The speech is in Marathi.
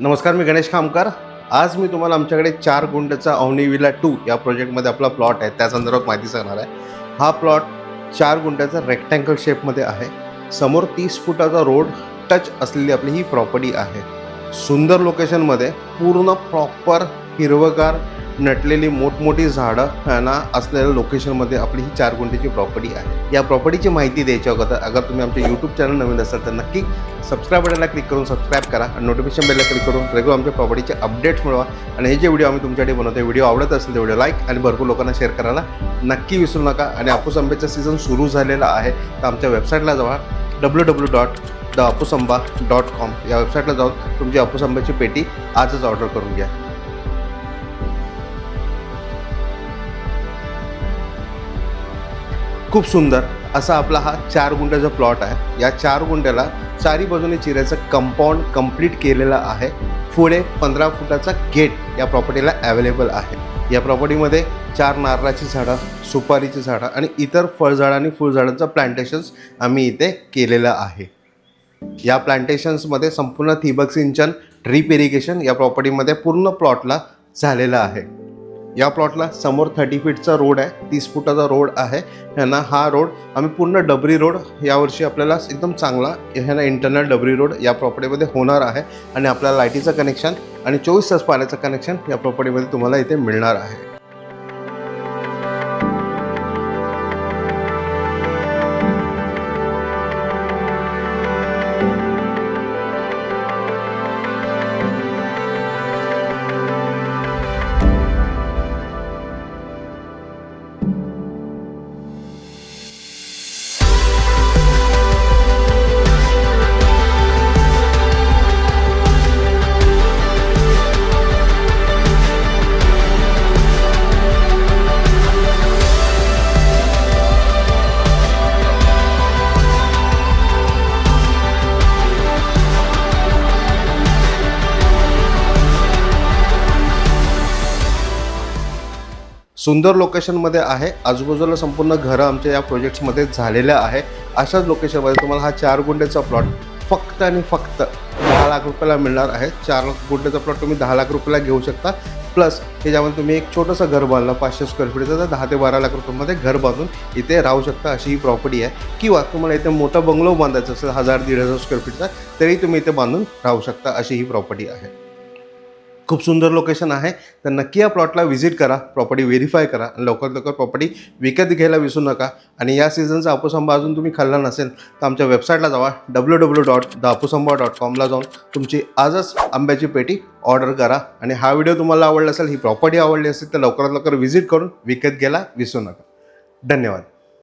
नमस्कार, मी गणेश खामकर। आज मी तुम्हाला आमच्याकडे 4 गुंठ्याचा अवनी विला 2 या प्रोजेक्टमध्ये आपला प्लॉट आहे त्या संदर्भात माहिती सांगणार आहे। हा प्लॉट 4 गुंठ्याचा रेक्टँगल शेपमध्ये आहे। समोर 30 फुटाचा रोड टच असलेली आपली ही प्रॉपर्टी आहे। सुंदर लोकेशनमध्ये पूर्ण प्रॉपर हिरवगार नटलेली मोठमोठी झाडं ह्यांना असलेल्या लोकेशनमध्ये आपली ही 4 गुंठ्याची प्रॉपर्टी आहे। या प्रॉपर्टीची माहिती द्यायची अगर तुम्ही आमच्या यूट्यूब चॅनल नवीन असाल तर नक्की सबस्क्राईब बटनला क्लिक करून सबस्क्राईब करा आणि नोटिफिकेशन बेलला क्लिक करून रेग्युलर आमच्या प्रॉपर्टीचे अपडेट्स मिळवा। आणि हे जे व्हिडिओ आम्ही तुमच्यासाठी बनवतो व्हिडिओ आवडत असेल तर व्हिडिओ लाईक आणि भरपूर लोकांना शेअर करायला नक्की विसरू नका। आणि हापूस आंब्याचा सीझन सुरू झालेला आहे तर आमच्या वेबसाईटला जावा www.thehapusamба.com या वेबसाईटला जाऊन तुमची हापूस आंब्याची पेटी आजच ऑर्डर करून घ्या। खूप सुंदर असा आपला हा 4 गुंठ्याचा प्लॉट आहे। या 4 गुंठ्याला चारी बाजूने चिऱ्याचं कंपाऊंड कंप्लीट केलेलं आहे। पुढे 15 फुटाचा गेट या प्रॉपर्टीला अवेलेबल आहे। या प्रॉपर्टीमध्ये 4 नारळाची झाडं, सुपारीची झाडं आणि इतर फळझाडं आणि फुलझाडांचं प्लांटेशन्स आम्ही इथे केलेलं आहे। या प्लांटेशन्समध्ये संपूर्ण ठिबक सिंचन, ड्रीप इरिगेशन या प्रॉपर्टीमध्ये पूर्ण प्लॉटला झालेलं आहे। या प्लॉटला समोर 30 फीटचा रोड आहे, 30 फुटाचा रोड आहे। ह्यांना हा रोड आम्ही पूर्ण डबरी रोड यावर्षी आपल्याला एकदम चांगला ह्यांना इंटरनल डबरी रोड या प्रॉपर्टीमध्ये होणार आहे। आणि आपल्याला लाईटीचं कनेक्शन आणि 24 तास पाण्याचं कनेक्शन या प्रॉपर्टीमध्ये तुम्हाला इथे मिळणार आहे। सुंदर लोकेशनमध्ये आहे। आजूबाजूला संपूर्ण घरं आमच्या या प्रोजेक्ट्समध्ये झालेल्या आहे। अशाच लोकेशनमध्ये तुम्हाला हा 4 गुंठ्याचा प्लॉट फक्त आणि फक्त 10 लाख रुपयाला मिळणार आहे। 4 गुंठ्याचा प्लॉट तुम्ही 10 लाख रुपयाला घेऊ शकता। प्लस त्याच्यामध्ये तुम्ही एक छोटंसं घर बांधलं 500 स्क्वेअर फीटचं तर 10 ते 12 लाख रुपयामध्ये घर बांधून इथे राहू शकता, अशी ही प्रॉपर्टी आहे। किंवा तुम्हाला इथे मोठा बंगलो बांधायचा असेल 1000-1500 स्क्वेअर फीटचा तरी तुम्ही इथे बांधून राहू शकता, अशी ही प्रॉपर्टी आहे। खूप सुंदर लोकेशन आहे तर नक्की या प्लॉटला व्हिजिट करा, प्रॉपर्टी व्हेरीफाय करा आणि लवकरात लवकर प्रॉपर्टी विकत घ्यायला विसरू नका। आणि या सीझनचा हापूस आंबा अजून तुम्ही खाल्ला नसेल तर आमच्या वेबसाईटला जावा www.thehapusamba.com ला जाऊन तुमची आजच आंब्याची पेटी ऑर्डर करा। आणि हा व्हिडिओ तुम्हाला आवडला असेल, ही प्रॉपर्टी आवडली असेल तर लवकरात लवकर व्हिजिट करून विकत घ्यायला विसरू नका। धन्यवाद।